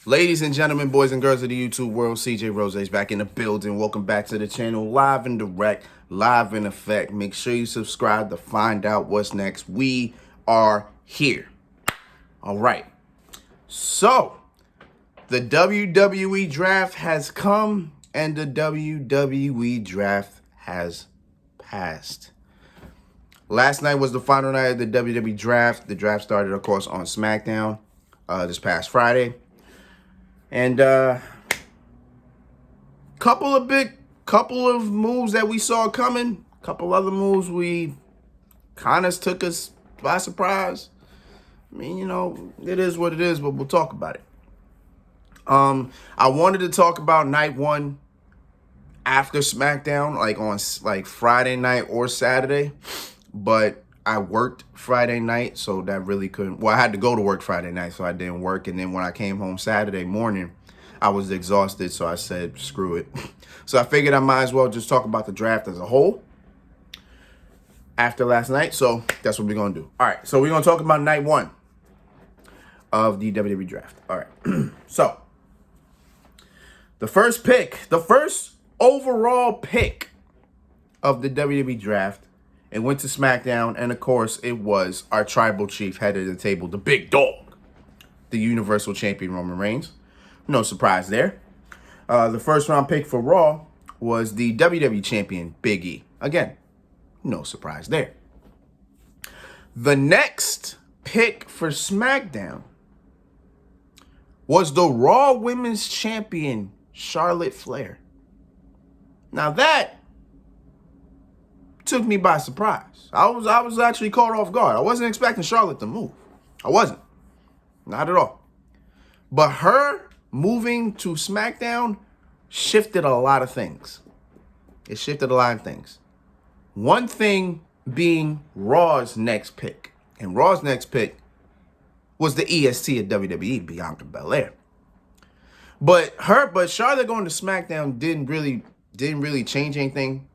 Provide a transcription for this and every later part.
Ladies and gentlemen, boys and girls of the YouTube world, CJ Rose is back in the building. Welcome back to the channel, live and direct, live in effect. Make sure you subscribe to find out what's next. We are here. All right. So, the WWE draft has come and the WWE draft has passed. Last night was the final night of the WWE draft. The draft started, of course, on SmackDown this past Friday. And couple of moves that we saw coming. Couple other moves we kind of took us by surprise. I mean, it is what it is, but we'll talk about it. I wanted to talk about night one after SmackDown, like on Friday night or Saturday, but I worked Friday night, so that really couldn't. Well, I had to go to work Friday night, so I didn't work. And then when I came home Saturday morning, I was exhausted, so I said, screw it. So I figured I might as well just talk about the draft as a whole after last night. So that's what we're going to do. All right, so we're going to talk about night one of the WWE draft. All right, so the first overall pick of the WWE draft, it went to SmackDown, and of course, it was our tribal chief, head of the table, the big dog, the Universal Champion Roman Reigns. No surprise there. The first round pick for Raw was the WWE Champion, Big E. Again, no surprise there. The next pick for SmackDown was the Raw Women's Champion, Charlotte Flair. Now that took me by surprise. I was actually caught off guard. I wasn't expecting Charlotte to move. I wasn't. Not at all. But her moving to SmackDown shifted a lot of things. It shifted a lot of things. One thing being Raw's next pick. And Raw's next pick was the EST of WWE, Bianca Belair. But Charlotte going to SmackDown didn't really change anything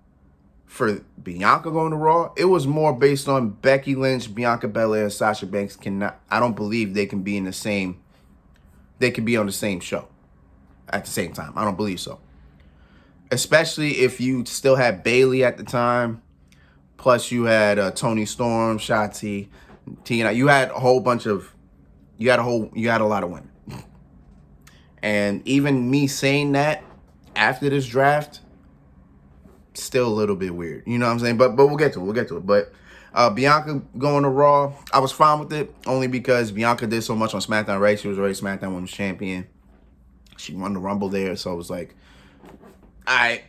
for Bianca going to Raw. It was more based on Becky Lynch, Bianca Belair, and Sasha Banks I don't believe they can be on the same show at the same time. I don't believe so. Especially if you still had Bayley at the time, plus you had Toni Storm, Shotzi, Tina. You had a lot of women. And even me saying that after this draft, still a little bit weird. You know what I'm saying? But we'll get to it. But Bianca going to Raw, I was fine with it, only because Bianca did so much on SmackDown, right? She was already SmackDown Women's Champion. She won the Rumble there, so it was like, all right,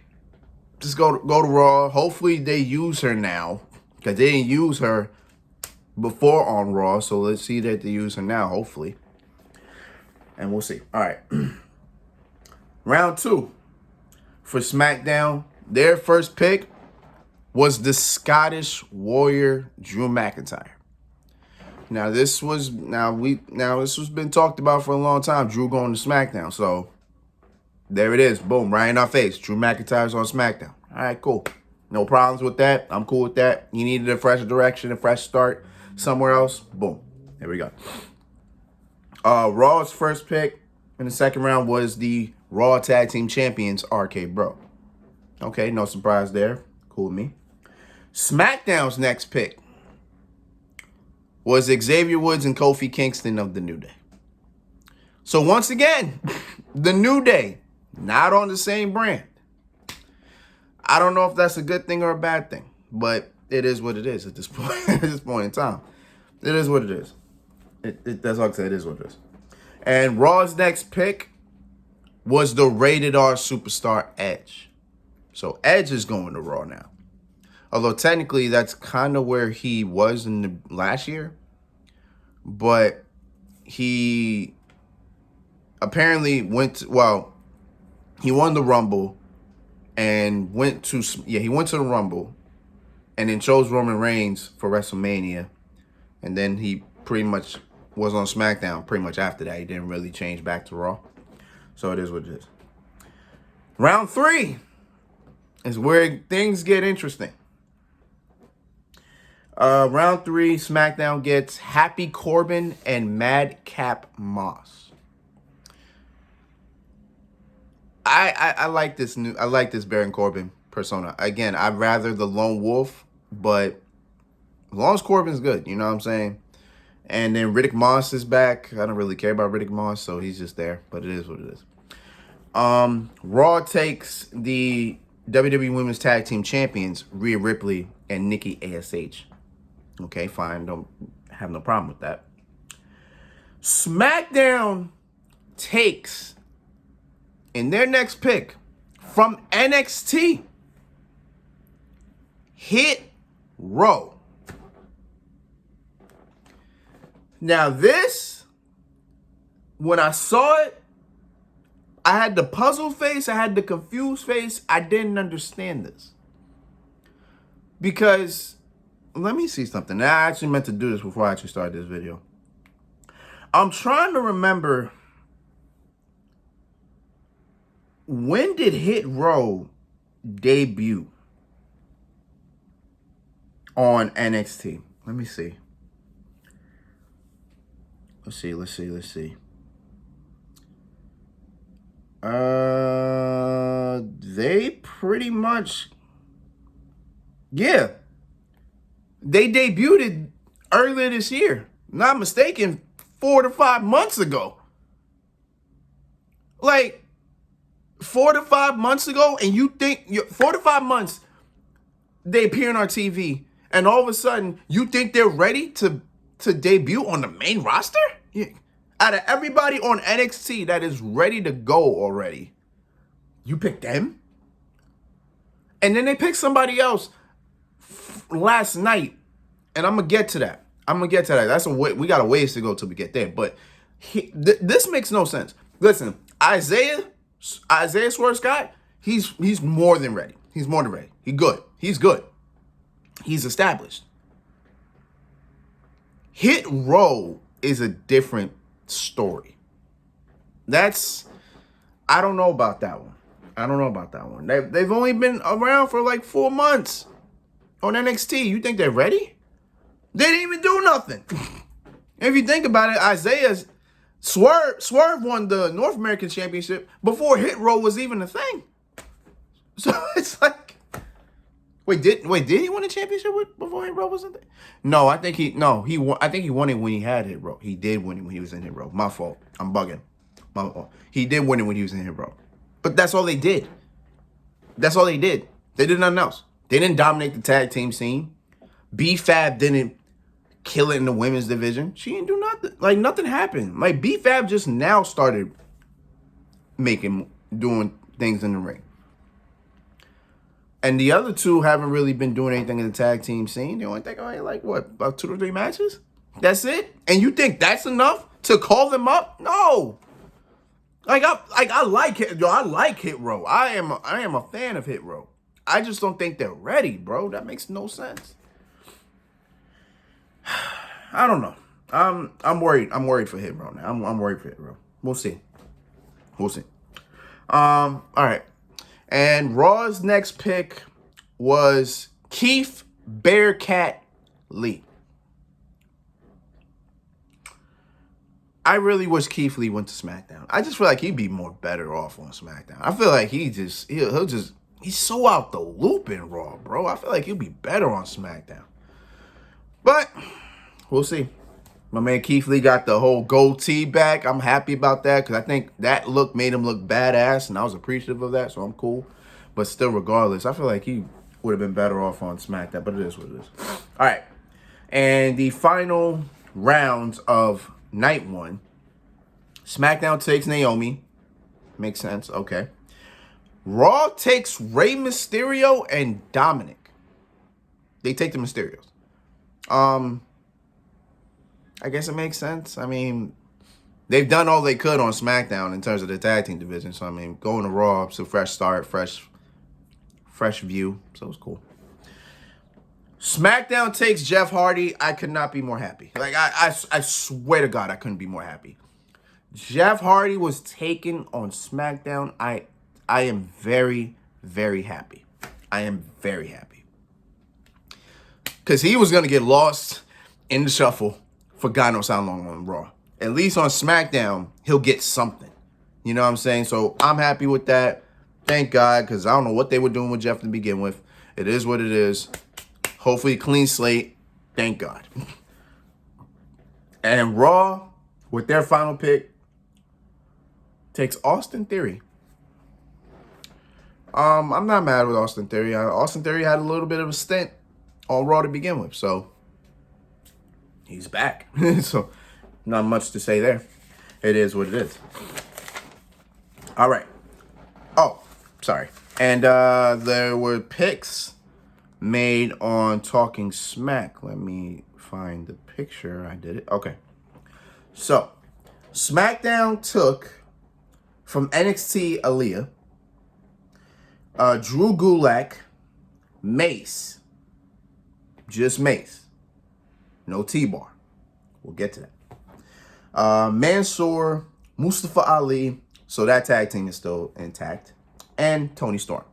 just go to Raw. Hopefully they use her now, because they didn't use her before on Raw, so let's see that they use her now, hopefully. And we'll see. All right. Round two for SmackDown. Their first pick was the Scottish Warrior, Drew McIntyre. Now this was been talked about for a long time. Drew going to SmackDown, so there it is. Boom, right in our face. Drew McIntyre's on SmackDown. All right, cool. No problems with that. I'm cool with that. You needed a fresh direction, a fresh start somewhere else. Boom. There we go. Raw's first pick in the second round was the Raw Tag Team Champions, RK Bro. Okay, no surprise there. Cool with me. SmackDown's next pick was Xavier Woods and Kofi Kingston of the New Day. So once again, the New Day, not on the same brand. I don't know if that's a good thing or a bad thing, but it is what it is at this point. At this point in time, it is what it is. That's all I say. It is what it is. And Raw's next pick was the rated R superstar Edge. So Edge is going to Raw now. Although technically that's kind of where he was in the last year. But he apparently he won the Rumble and went to the Rumble and then chose Roman Reigns for WrestleMania. And then he pretty much was on SmackDown pretty much after that. He didn't really change back to Raw. So it is what it is. Round 3 is where things get interesting. Round 3, SmackDown gets Happy Corbin and Madcap Moss. I like this I like this Baron Corbin persona. Again, I'd rather the lone wolf, but as long as Corbin's good, you know what I'm saying? And then Riddick Moss is back. I don't really care about Riddick Moss, so he's just there, but it is what it is. Raw takes the WWE Women's Tag Team Champions, Rhea Ripley and Nikki ASH. Okay, fine. Don't have no problem with that. SmackDown takes, in their next pick, from NXT, Hit Row. Now this, when I saw it, I had the puzzled face, I had the confused face. I didn't understand this. Because, let me see something. I actually meant to do this before I actually started this video. I'm trying to remember, when did Hit Row debut on NXT? Let me see. Let's see. They pretty much, yeah. They debuted earlier this year. Not mistaken, 4 to 5 months ago. Like, 4 to 5 months ago, and you think 4 to 5 months they appear on our TV, and all of a sudden you think they're ready to debut on the main roster? Yeah. Out of everybody on NXT that is ready to go already, you pick them? And then they pick somebody else last night, and I'm gonna get to that. That's we got a ways to go till we get there. But this makes no sense. Listen, Isaiah Swerve Scott, he's more than ready. He's more than ready. He's good. He's established. Hit Row is a different story. I don't know about that one. They've only been around for like 4 months on NXT. You think they're ready? They didn't even do nothing. If you think about it, Swerve won the North American Championship before Hit Row was even a thing. So it's like, wait, did he win a championship before Hit Row was a thing? No, I think he won it when he had Hit Row. He did win it when he was in Hit Row. My fault. I'm bugging. My fault. He did win it when he was in Hit Row. But that's all they did. They did nothing else. They didn't dominate the tag team scene. B-Fab didn't kill it in the women's division. She didn't do nothing. Like, nothing happened. Like, B-Fab just now started doing things in the ring. And the other two haven't really been doing anything in the tag team scene. They only think, about 2 or 3 matches? That's it? And you think that's enough to call them up? No. I like Hit Row. I am a fan of Hit Row. I just don't think they're ready, bro. That makes no sense. I don't know. I'm worried. I'm worried for Hit Row now. I'm worried for Hit Row. We'll see. All right. And Raw's next pick was Keith Bearcat Lee. I really wish Keith Lee went to SmackDown. I just feel like he'd be more better off on SmackDown. I feel like he's so out the loop in Raw, bro. I feel like he'll be better on SmackDown. But we'll see. My man Keith Lee got the whole goatee back. I'm happy about that because I think that look made him look badass, and I was appreciative of that, so I'm cool. But still, regardless, I feel like he would have been better off on SmackDown, but it is what it is. All right. And the final rounds of night 1, SmackDown takes Naomi. Makes sense. Okay. Raw takes Rey Mysterio and Dominic. They take the Mysterios. I guess it makes sense. I mean, they've done all they could on SmackDown in terms of the tag team division. So, I mean, going to Raw, it's a fresh start, fresh view. So, it's cool. SmackDown takes Jeff Hardy. I could not be more happy. Like, I swear to God, I couldn't be more happy. Jeff Hardy was taken on SmackDown. I am very, very happy. I am very happy. Because he was going to get lost in the shuffle for God knows how long on Raw. At least on SmackDown, he'll get something. You know what I'm saying? So I'm happy with that. Thank God, because I don't know what they were doing with Jeff to begin with. It is what it is. Hopefully clean slate. Thank God. And Raw, with their final pick, takes Austin Theory. I'm not mad with Austin Theory. Austin Theory had a little bit of a stint on Raw to begin with, so he's back. So not much to say there. It is what it is. All right. Oh, sorry. And there were picks made on Talking Smack. Let me find the picture. I did it. Okay. So, SmackDown took from NXT Aaliyah, Drew Gulak, Mace. Just Mace. No T-Bar. We'll get to that. Mansoor, Mustafa Ali. So that tag team is still intact. And Tony Storm.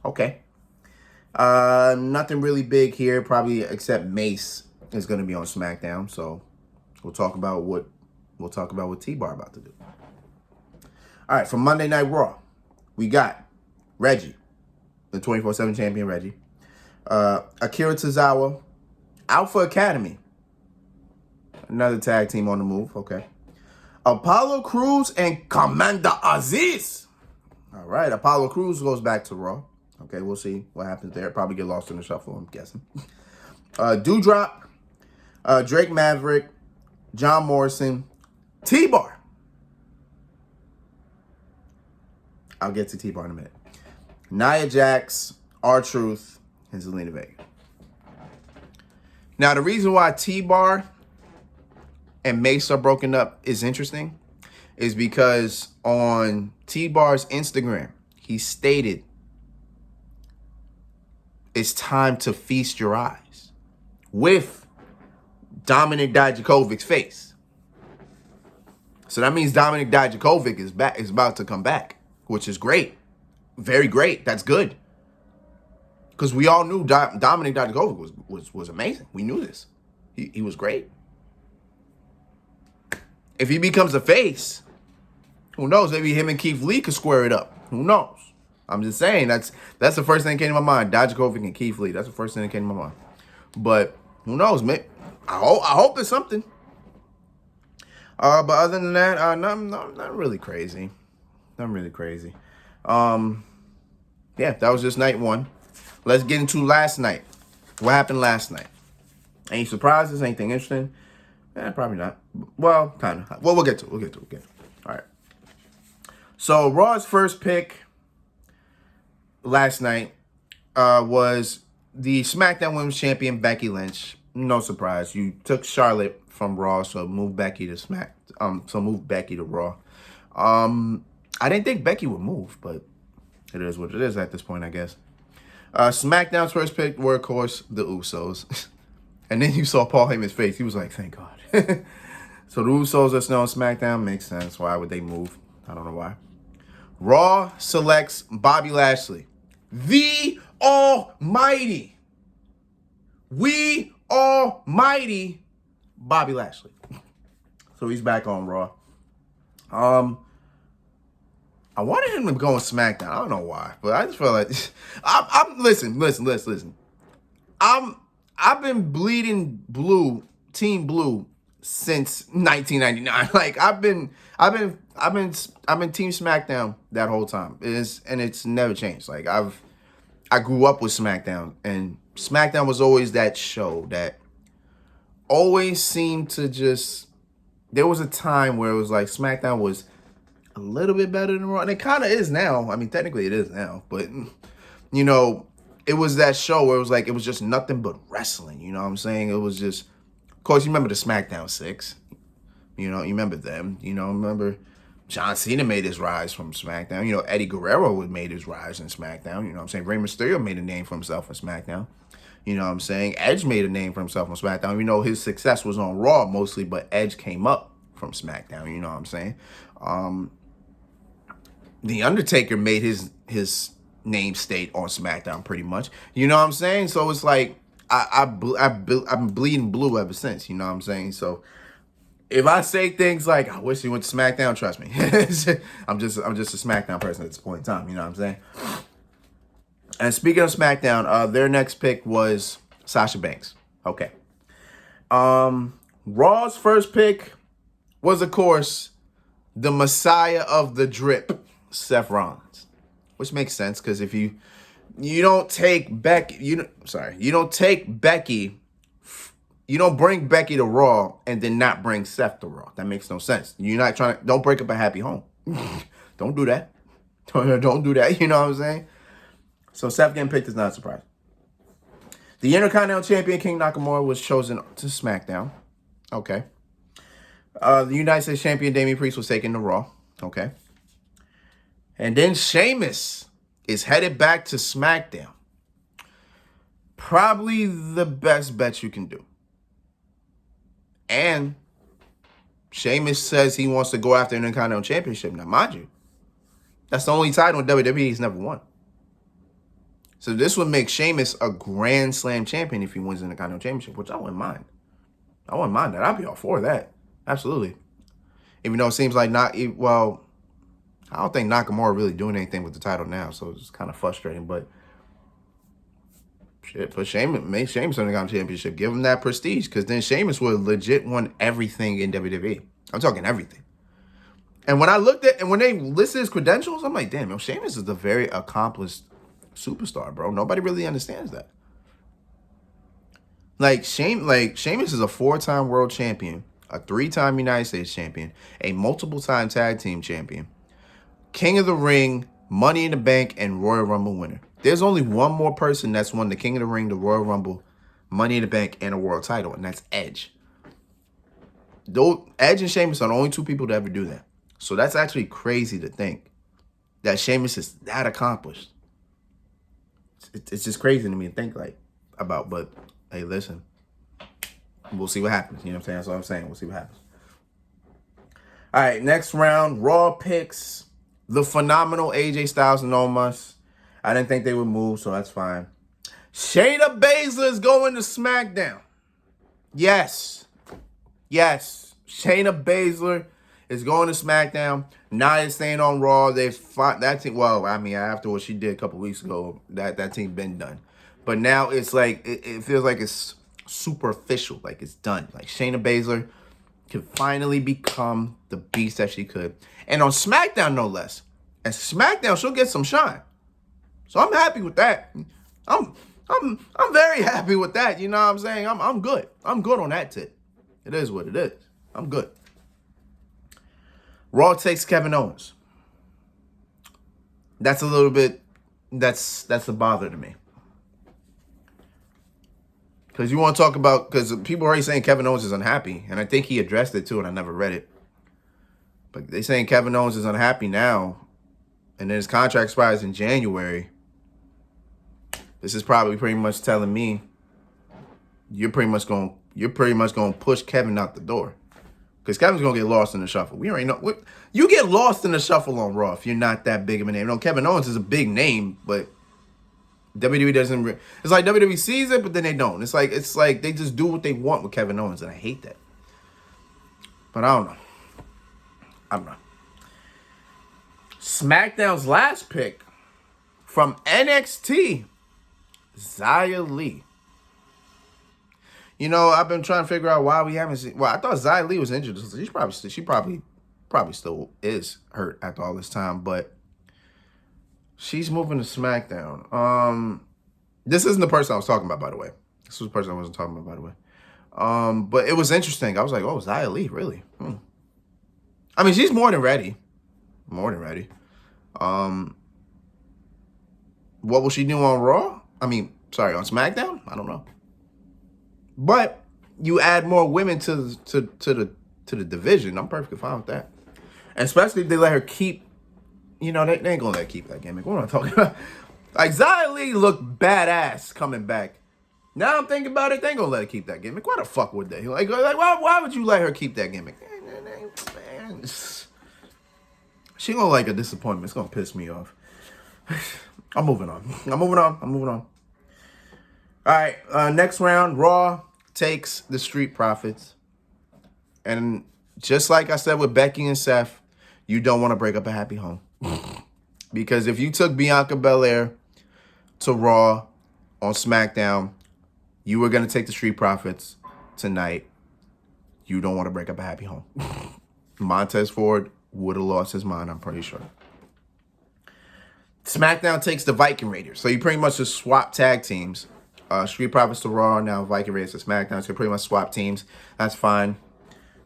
Okay. Nothing really big here, probably except Mace is going to be on SmackDown. So we'll talk about what T-Bar about to do. All right, from Monday Night Raw, we got Reggie, the 24/7 champion Reggie. Akira Tozawa, Alpha Academy. Another tag team on the move. Okay. Apollo Crews and Commander Aziz. All right, Apollo Crews goes back to Raw. Okay, we'll see what happens there. Probably get lost in the shuffle, I'm guessing. Doudrop, Drake Maverick, John Morrison, T-Bar. I'll get to T-Bar in a minute. Nia Jax, R-Truth, and Zelina Vega. Now, the reason why T-Bar and Mace are broken up is interesting is because on T-Bar's Instagram, he stated, it's time to feast your eyes with Dominic Dijakovic's face. So that means Dominic Dijakovic is about to come back, which is great. Very great. That's good. Because we all knew Dominic Dijakovic was amazing. We knew this. He was great. If he becomes a face, who knows? Maybe him and Keith Lee could square it up. Who knows? I'm just saying, that's the first thing that came to my mind. Dijakovic and Keith Lee. That's the first thing that came to my mind. But who knows, man? I hope it's something. But other than that, not really crazy. Not really crazy. Yeah, that was just night one. Let's get into last night. What happened last night? Any surprises? Anything interesting? Probably not. Well, kind of. Well, we'll get to it. All right. So Raw's first pick last night was the SmackDown Women's Champion Becky Lynch. No surprise. You took Charlotte from Raw, so move Becky to Raw. I didn't think Becky would move, but it is what it is at this point, I guess. SmackDown's first pick were, of course, the Usos. And then you saw Paul Heyman's face. He was like, thank God. So the Usos are still on SmackDown. Makes sense. Why would they move? I don't know why. Raw selects Bobby Lashley. The Almighty. We Almighty Bobby Lashley. So he's back on Raw. I wanted him to go on SmackDown. I don't know why, but I just felt like listen. I've been bleeding blue, Team Blue, since 1999. Like I've been Team SmackDown that whole time. It's never changed. Like I grew up with SmackDown, and SmackDown was always that show that always seemed to just. There was a time where it was like SmackDown was a little bit better than Raw, and it kind of is now. I mean, technically it is now, but you know, it was that show where it was like it was just nothing but wrestling. You know what I'm saying? It was just, of course, you remember the SmackDown 6. You know, you remember them. You know, remember John Cena made his rise from SmackDown. You know, Eddie Guerrero made his rise in SmackDown. You know what I'm saying? Rey Mysterio made a name for himself on SmackDown. You know what I'm saying? Edge made a name for himself on SmackDown. You know, his success was on Raw mostly, but Edge came up from SmackDown. You know what I'm saying? The Undertaker made his name state on SmackDown pretty much. You know what I'm saying? So it's like I've been bleeding blue ever since. You know what I'm saying? So If I say things like, I wish he went to SmackDown, trust me. I'm just a SmackDown person at this point in time, you know what I'm saying? And speaking of SmackDown, their next pick was Sasha Banks. Okay. Raw's first pick was, of course, the Messiah of the drip, Seth Rollins. Which makes sense, because if you don't take Becky, you don't take Becky, you don't bring Becky to Raw and then not bring Seth to Raw. That makes no sense. You're not don't break up a happy home. Don't do that. Don't do that, you know what I'm saying? So Seth getting picked is not a surprise. The Intercontinental Champion, King Nakamura, was chosen to SmackDown. Okay. The United States Champion, Damian Priest, was taken to Raw. Okay. And then Sheamus is headed back to SmackDown. Probably the best bet you can do. And Sheamus says he wants to go after an Intercontinental Championship. Now, mind you, that's the only title in WWE he's never won. So this would make Sheamus a Grand Slam champion if he wins the Intercontinental Championship, which I wouldn't mind. I wouldn't mind that. I'd be all for that. Absolutely. Even though it seems like I don't think Nakamura really doing anything with the title now, so it's kind of frustrating. But shit, put Sheamus, make Sheamus on the Intercontinental Championship. Give him that prestige, because then Sheamus would legit won everything in WWE. I'm talking everything. And when I looked at, and when they listed his credentials, I'm like, damn, yo, Sheamus is a very accomplished superstar, bro. Nobody really understands that. Like Sheamus is a 4-time world champion, a 3-time United States champion, a multiple-time tag team champion, King of the Ring, Money in the Bank, and Royal Rumble winner. There's only one more person that's won the King of the Ring, the Royal Rumble, Money in the Bank, and a world title, and that's Edge. Edge and Sheamus are the only 2 people to ever do that. So that's actually crazy to think that Sheamus is that accomplished. It's just crazy to me to think about, but hey, listen, we'll see what happens. You know what I'm saying? That's what I'm saying. We'll see what happens. All right, next round, Raw picks the phenomenal AJ Styles and Omos. I didn't think they would move, so that's fine. Shayna Baszler is going to SmackDown. Yes. Shayna Baszler is going to SmackDown. Nia is staying on Raw. They've fought that team. Well, I mean, after what she did a couple weeks ago, that team been done. But now it's like, it feels like it's superficial. Like it's done. Like Shayna Baszler can finally become the beast that she could. And on SmackDown, no less. And SmackDown, she'll get some shine. So I'm happy with that. I'm very happy with that. You know what I'm saying? I'm good. I'm good on that tip. It is what it is. I'm good. Raw takes Kevin Owens. That's a little bit, that's a bother to me. Because you want to talk about, because people are already saying Kevin Owens is unhappy. And I think he addressed it too, and I never read it. But they're saying Kevin Owens is unhappy now. And then his contract expires in January. This is probably pretty much telling me you're pretty much going to push Kevin out the door. Because Kevin's going to get lost in the shuffle. We already know. You get lost in the shuffle on Raw if you're not that big of a name. No, Kevin Owens is a big name, but WWE doesn't. It's like WWE sees it, but then they don't. It's like they just do what they want with Kevin Owens, and I hate that. But I don't know. SmackDown's last pick from NXT, Xia Li. You know, I've been trying to figure out why we haven't seen. Well, I thought Xia Li was injured. She probably still is hurt after all this time, but she's moving to SmackDown. This isn't the person I was talking about, by the way. This was the person I wasn't talking about, by the way. But it was interesting. I was like, oh, Xia Li, really? I mean, she's more than ready. More than ready. What will she do on Raw? on SmackDown? I don't know. But you add more women to the division. I'm perfectly fine with that. And especially if they let her keep, they ain't gonna let her keep that gimmick. What am I talking about? Like, Xia Li looked badass coming back. Now I'm thinking about it, they ain't gonna let her keep that gimmick. Why the fuck would they? Like why would you let her keep that gimmick? Man, she gonna like a disappointment. It's gonna piss me off. I'm moving on. All right, next round, Raw takes the Street Profits. And just like I said with Becky and Seth, you don't want to break up a happy home. Because if you took Bianca Belair to Raw on SmackDown, you were going to take the Street Profits tonight. You don't want to break up a happy home. Montez Ford would have lost his mind, I'm pretty sure. SmackDown takes the Viking Raiders. So you pretty much just swap tag teams. Street Profits to Raw, now Viking Raiders to SmackDown. So you pretty much swap teams. That's fine.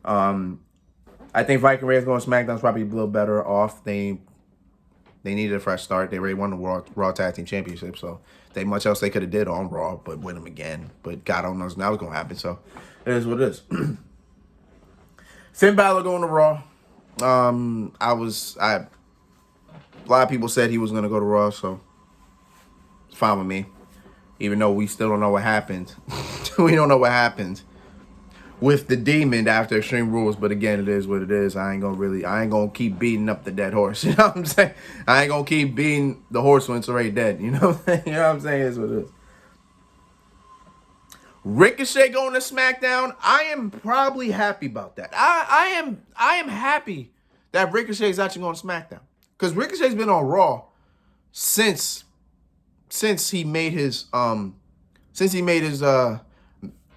I think Viking Raiders going to SmackDown is probably a little better off. They needed a fresh start. They already won the Raw Tag Team Championship, so they much else they could have did on Raw, but win them again. But God only knows now what's going to happen, so it is what it is. Finn Balor going to Raw. A lot of people said he was going to go to Raw, so it's fine with me. Even though we still don't know what happened. We don't know what happened with the Demon after Extreme Rules, but again, it is what it is. I ain't gonna keep beating up the dead horse. You know what I'm saying? I ain't gonna keep beating the horse when it's already dead. You know what I'm saying? You know what I'm saying? It's what it is. Ricochet going to SmackDown. I am probably happy about that. I am happy that Ricochet is actually going to SmackDown, because Ricochet's been on Raw since he made his main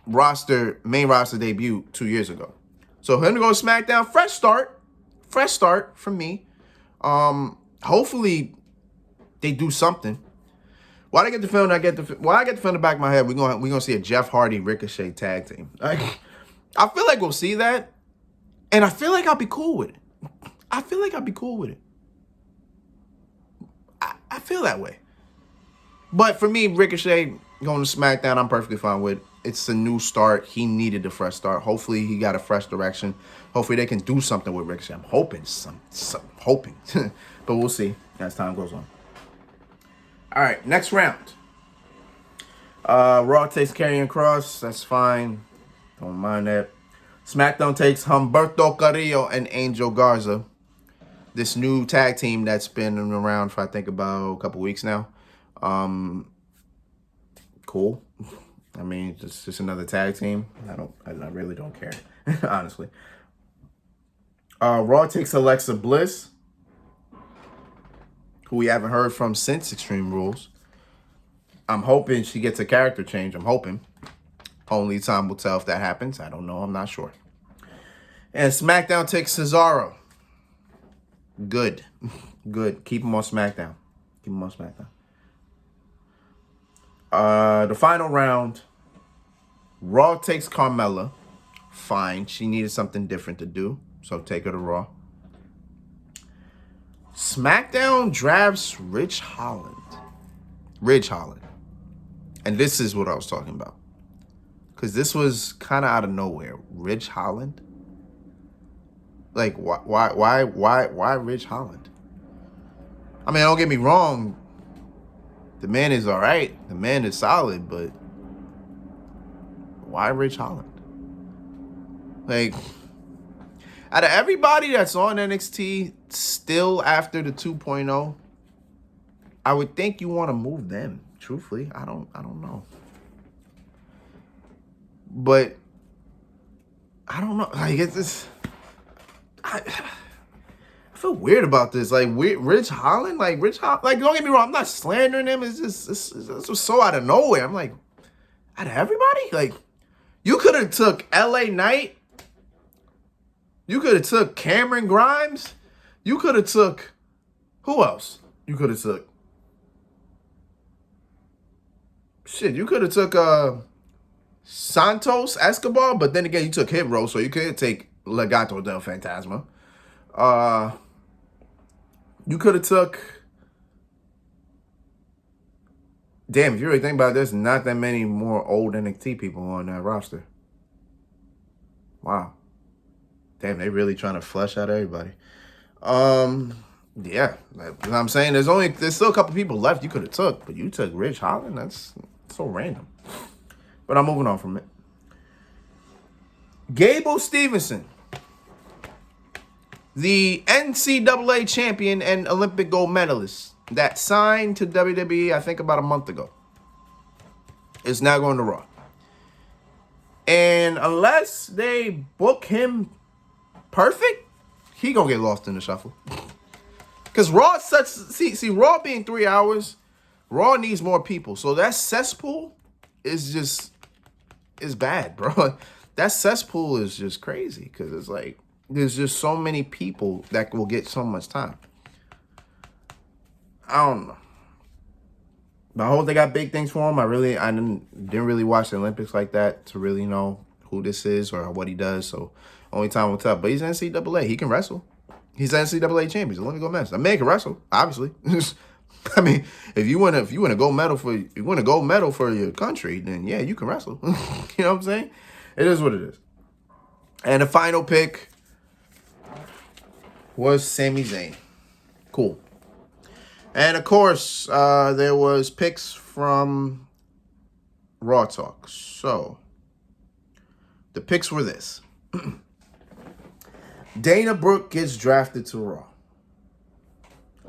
roster debut 2 years ago. So him to go to SmackDown, fresh start from me. Hopefully they do something. Why I get the feeling I get the feeling in the back of my head we're gonna see a Jeff Hardy Ricochet tag team. Like, I feel like we'll see that, and I feel like I'll be cool with it. I feel that way. But for me, Ricochet going to SmackDown, I'm perfectly fine with. It's a new start. He needed a fresh start. Hopefully, he got a fresh direction. Hopefully, they can do something with Ricochet. I'm hoping, hoping. But we'll see as time goes on. All right, next round. Raw takes Karrion Kross. That's fine. Don't mind that. SmackDown takes Humberto Carrillo and Angel Garza. This new tag team that's been around for, I think, about a couple weeks now. Cool. I mean, it's just another tag team. I really don't care, honestly. Raw takes Alexa Bliss, who we haven't heard from since Extreme Rules. I'm hoping she gets a character change. I'm hoping. Only time will tell if that happens. I don't know. I'm not sure. And SmackDown takes Cesaro. Good. Keep him on SmackDown. The final round, Raw takes Carmella. Fine. She needed something different to do, so take her to Raw. SmackDown drafts Ridge Holland. And this is what I was talking about, because this was kind of out of nowhere. Ridge Holland? Like, why Ridge Holland? I mean, don't get me wrong. The man is all right. The man is solid, but why Ridge Holland? Like, out of everybody that's on NXT still after the 2.0, I would think you want to move them. Truthfully, I don't know. But I don't know. Like, it's just, I feel weird about this. Like, Ridge Holland, like don't get me wrong, I'm not slandering him. It's just so out of nowhere. I'm like, out of everybody, like, you could have took LA Knight. You could have took Cameron Grimes. You could have took, who else? You could have took, you could have took Santos Escobar, but then again, you took Hit Row, so you could take Legado del Fantasma. You could have took, damn, if you really think about it, there's not that many more old NXT people on that roster. Wow. Damn, they really trying to flush out everybody. Yeah, like, you know what I'm saying? There's still a couple people left you could have took, but you took Ridge Holland. That's so random. But I'm moving on from it. Gable Stevenson, the NCAA champion and Olympic gold medalist that signed to WWE, I think about a month ago, is now going to Raw. And unless they book him perfect, he gonna get lost in the shuffle. Because Raw see Raw being 3 hours, Raw needs more people. So that cesspool is bad, bro. That cesspool is just crazy because it's like there's just so many people that will get so much time. I don't know. But I hope they got big things for him. I didn't really watch the Olympics like that to really know who this is or what he does. So only time will tell. But he's NCAA. He can wrestle. He's NCAA champion. Olympic gold medalist. I mean, he can wrestle, obviously. I mean, if you want a gold medal for your country, then yeah, you can wrestle. You know what I'm saying? It is what it is. And the final pick was Sami Zayn. Cool. And of course, there was picks from Raw Talk. So the picks were this. Dana Brooke gets drafted to Raw.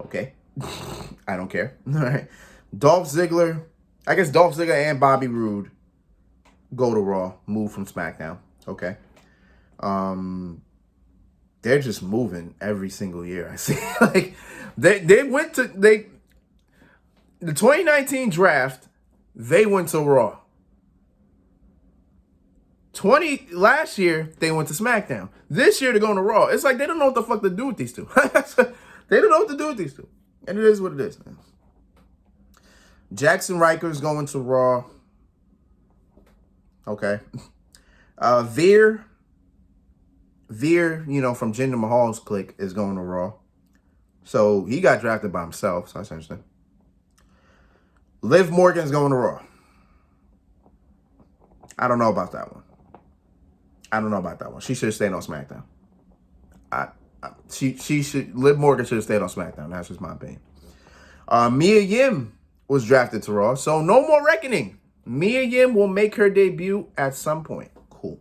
Okay. I don't care. All right. Dolph Ziggler and Bobby Roode go to Raw, move from SmackDown. Okay. They're just moving every single year. I see. Like they went to the 2019 draft, they went to Raw. Last year, they went to SmackDown. This year, they're going to Raw. It's like they don't know what the fuck to do with these two. They don't know what to do with these two. And it is what it is, man. Jackson Riker's going to Raw. Okay. Veer, from Jinder Mahal's clique is going to Raw. So he got drafted by himself. So that's interesting. Liv Morgan's going to Raw. I don't know about that one. She should have stayed on SmackDown. Liv Morgan should have stayed on SmackDown. That's just my opinion. Mia Yim was drafted to Raw. So no more reckoning. Mia Yim will make her debut at some point. Cool.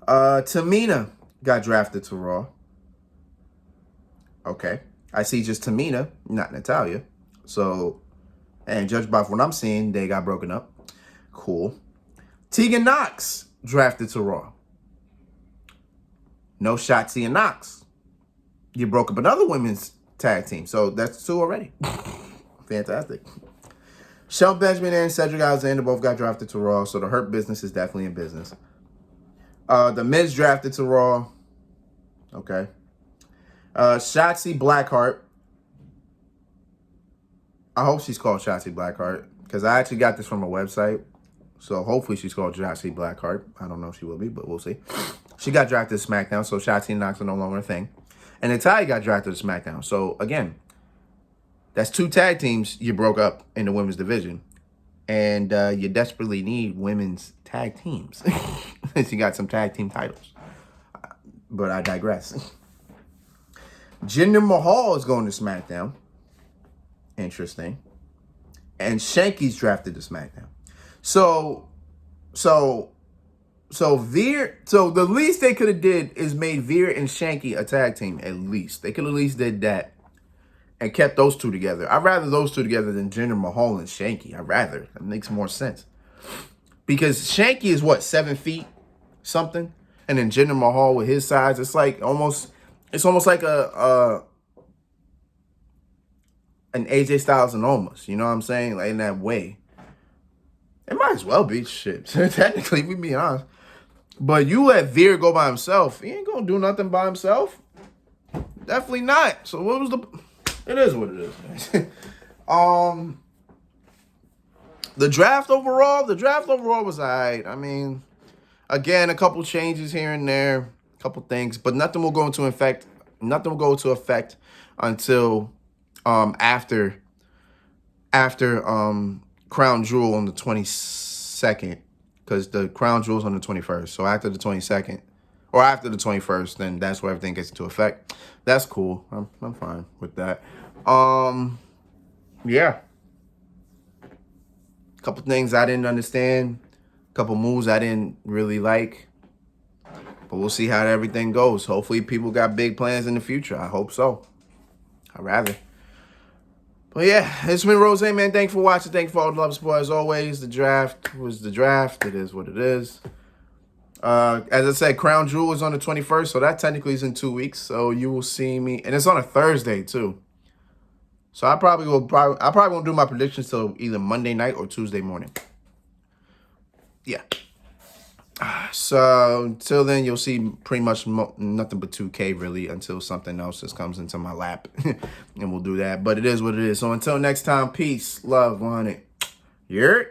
Tamina got drafted to Raw. Okay. I see just Tamina, not Natalya. So, and judged by what I'm seeing, they got broken up. Cool. Tegan Nox drafted to Raw. No Shotzi and Nox. You broke up another women's tag team. So that's 2 already. Fantastic. Shelton Benjamin and Cedric Alexander both got drafted to Raw. So the Hurt Business is definitely in business. The Miz drafted to Raw. Okay. Shotzi Blackheart. I hope she's called Shotzi Blackheart because I actually got this from a website. So hopefully she's called Shotzi Blackheart. I don't know if she will be, but we'll see. She got drafted to SmackDown, so Shotzi and Nox are no longer a thing. And Natalya got drafted to SmackDown. So again, that's 2 tag teams you broke up in the women's division. And you desperately need women's tag teams. You got some tag team titles. But I digress. Jinder Mahal is going to SmackDown. Interesting. And Shanky's drafted to SmackDown. So Veer, so the least they could have did is made Veer and Shanky a tag team, at least. They could at least did that and kept those 2 together. I'd rather those 2 together than Jinder Mahal and Shanky. I'd rather. That makes more sense. Because Shanky is what, 7 feet something? And then Jinder Mahal with his size, it's almost like an AJ Styles and Omos. You know what I'm saying? Like in that way. It might as well be shit. Technically, we be honest. But you let Veer go by himself. He ain't gonna do nothing by himself. Definitely not. So what was the... It is what it is, man. The draft overall was alright. I mean, again, a couple changes here and there, a couple things, but nothing will go into effect. Nothing will go into effect until after Crown Jewel on the 22nd, because the Crown Jewel's on the 21st. So after the 22nd, or after the 21st, then that's where everything gets into effect. That's cool. I'm fine with that. Yeah. A couple things I didn't understand. A couple moves I didn't really like. But we'll see how everything goes. Hopefully people got big plans in the future. I hope so. I'd rather. But yeah, it's been Rose, man. Thanks for watching. Thanks for all the love and support. As always, the draft was the draft. It is what it is. As I said, Crown Jewel is on the 21st, so that technically is in 2 weeks. So you will see me, and it's on a Thursday too. So I probably won't do my predictions till either Monday night or Tuesday morning. Yeah. So until then, you'll see pretty much nothing but 2K really until something else just comes into my lap, and we'll do that. But it is what it is. So until next time, peace, love, 100. Yeah.